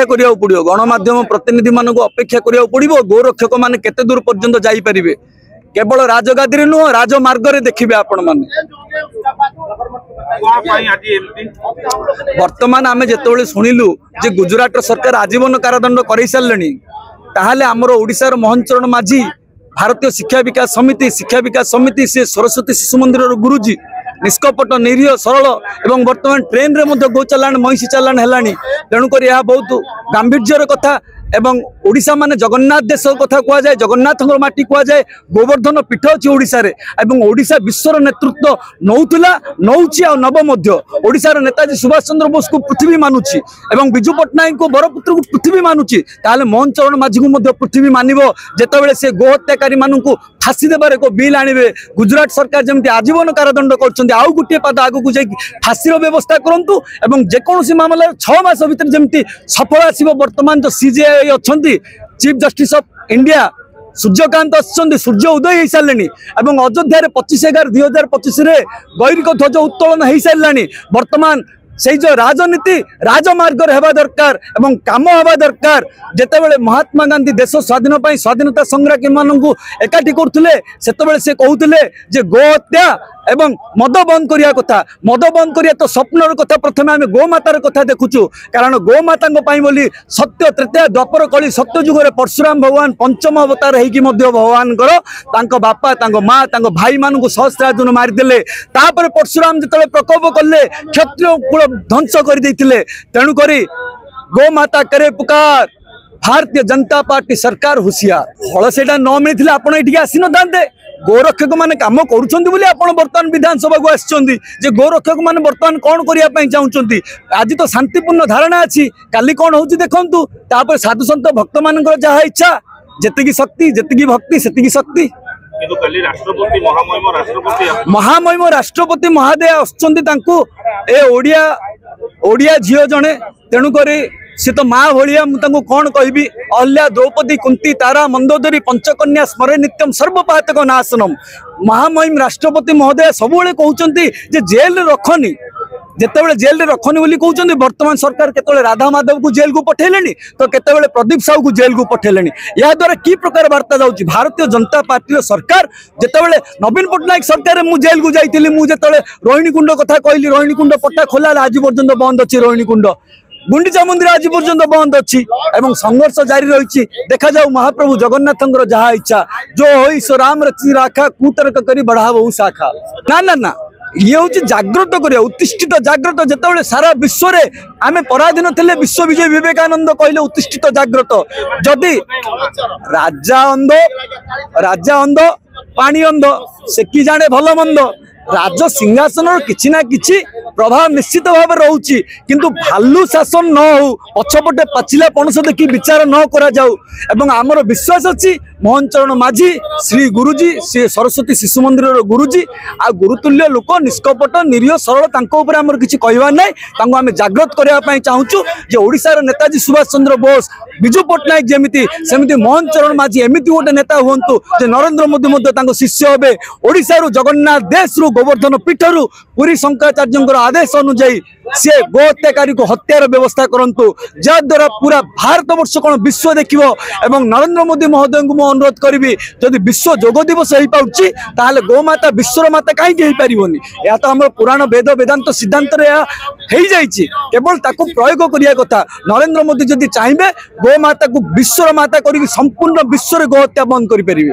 अपेक्षा करिया पड़ो गणमाध्यम प्रतिनिधि मानक अपेक्षा करिया पड़ो गोरक्षक मैंने केते दूर पर्यंत जाई परिबे केवल राजगादी नुह राजमार्ग रे देखिबे आपण माने वर्तमान आमे जेतोले सुनिलु जे गुजरात सरकार आजीवन कारादंड करई सारलेनी ताहाले हमर ओडिसा रो मोहन चरण माझी भारतीय शिक्षा विकास समिति से सरस्वती शिशु मंदिर गुरुजी निष्कपट निरीह सरल एवं वर्तमान ट्रेन रे मध्य गो चलाण महिषी चलाण हेलानी तेणुक यह बहुत गांभीर्यर कथा एवं ओडिशा माने जगन्नाथ देश कथा कह जाए जगन्नाथ माटी कह जाए गोवर्धन पीठ अच्छी ओडिशा रे एवं ओडिशा विश्वर नेतृत्व नौला नौची आ नव मध्य ओडिशार नेताजी सुभाष चंद्र बोस को पृथ्वी मानुची एवं विजु पट्टनायक को बरपुत्र को पृथ्वी मानुची ताले मोहन चरण माझी को मध्य पृथ्वी मानिबो जेतेबेले से गो हत्याकारी माननकु फांसी देबार एक बिल आनिबे गुजरात सरकार जमती आजीवन कारादंड करछन्ती आउ गुटिए पाद आगु को जाई फांसी व्यवस्था करंतु एवं जेकोसी मामला 6 मास भीतर जमती सफल आसीबो वर्तमान जो सीजेआई अछन्ती chief justice of India Suryakant अच्छे सूर्य उदय हो सारे और अयोध्या 25/11/2025 गैरिक ध्वज उत्तोलन हो सारे वर्तमान से जो राजनीति राजमार्ग हेबा दरकार एवं काम हेबा दरकार जेतेबेले महात्मा गांधी देश स्वाधीन स्वाधीनता संग्रामी मानू एकाठी करथुले सेतेबेले से कहूले जे गो हत्या एवं मद बंद करिया कथा मद बंद करिया तो स्वप्नर कथा प्रथमे आम गोमातार कथा देखुचु कारण गोमाता बोली सत्य तृतीय द्वापर कली सत्य जुगरे परशुराम भगवान पंचम अवतार होगी भगवान बापा माँ भाई मान सहस्रार्जुन मारिदे तापर परशुराम जो प्रकोप कले क्षत्रिय कुल ध्वंस कर तेणुक गोमाता करे पुकार भारतीय जनता पार्टी सरकार हुशियार फल से न मिलते आपड़ ये आसी न था गोरक्षक मैंने कम कर विधानसभा को आसछन्ती जे गोरक्षक मैंने बर्तमान कौन करने चाहते आज तो शांतिपूर्ण धारणा अच्छी काली कौन हो देखु तापर साधु सन्त भक्त मान जहाँ इच्छा जेतिकी शक्ति जेतिकी भक्ति सेतिकी शक्ति महामहिम राष्ट्रपति महोदय ओडिया झील जड़े तेणुक सी तो माँ भाया मुझे कौन कहबी अहल्या द्रौपदी कुंती तारा मंदोदरी पंचकन्या स्मरे नित्यम सर्वपातक नाशनम महामहिम राष्ट्रपति महोदय सब कहते जेल रखनी जितेबाला जेल रखनी बोली कहते वर्तमान सरकार केतले राधा माधव को जेल को पठेले तो केतले प्रदीप साहू को जेल को पठेले या द्वारा कि प्रकार वार्ता जाऊँगी भारतीय जनता पार्टी सरकार जितेबाला नवीन पट्टनायक सरकार मु जेल को जाइली मुझे रोहिणी कुंड कथा कहली रोहिणी कुंड पट्टा खोला आज पर्यंत बंद अच्छी रोहिणी कुंड गुंडीचा मंदिर आज पर्यंत बंद अच्छी एवं संघर्ष जारी रही देखा जाऊ महाप्रभु जगन्नाथ जहाँ इच्छा जो हो सो राम रची राखा कुतर्क करी बढ़ा बहु शाखा ना ना ना ये हूँ जागृत कर उत्तिष्ठित जागृत जिते सारा विश्व रे आमे पराधीन थे विश्व विजय विवेकानंद कहले उत्तिष्ठित जागृत जदि राजा अंध पानी अंध से कि जाने भल मंद राज सिंहासन किछि ना किछि प्रभाव निश्चित भाव रोचे किंतु भालू शासन न हो पछपटे पाचिला पणस देखी विचार न करा जाऊ एवं आमर विश्वास अच्छी मोहन चरण माझी श्री गुरुजी सी सरस्वती शिशु मंदिर गुरुजी आ गुरुतुल्य लोक निष्कपट निरीह सरल आमर किसी कहवार ना आम जागृत करने चाहूँ जे ओडिशार नेताजी सुभाष चंद्र बोस विजु पट्टनायक जमीती सेमती मोहन चरण माझी एमती गोटे नेता हूँ जे नरेंद्र मोदी शिष्य हे ओडिशारू जगन्नाथ देश रु गोवर्धन पीठरू पुरी शंकराचार्य आदेश अनुजाई सी गो हत्याकारी को हत्यार व्यवस्था करंतु जद्वारा पूरा भारत वर्ष कौन विश्व देखियो एवं नरेंद्र मोदी महोदय को मु अनुरोध करी जदि विश्व योग दिवस हो पाउछि ताहले गोमाता विश्वर माता कहीं हो पारिबोनी या तो हमर पुराण वेद वेदांत सिद्धांत रे हो जाइछि केवल ताको प्रयोग करिया कथा नरेंद्र मोदी जदि चाहिए गोमाता को विश्वर माता करी संपूर्ण विश्व रे गो हत्या बंद करि परिबे।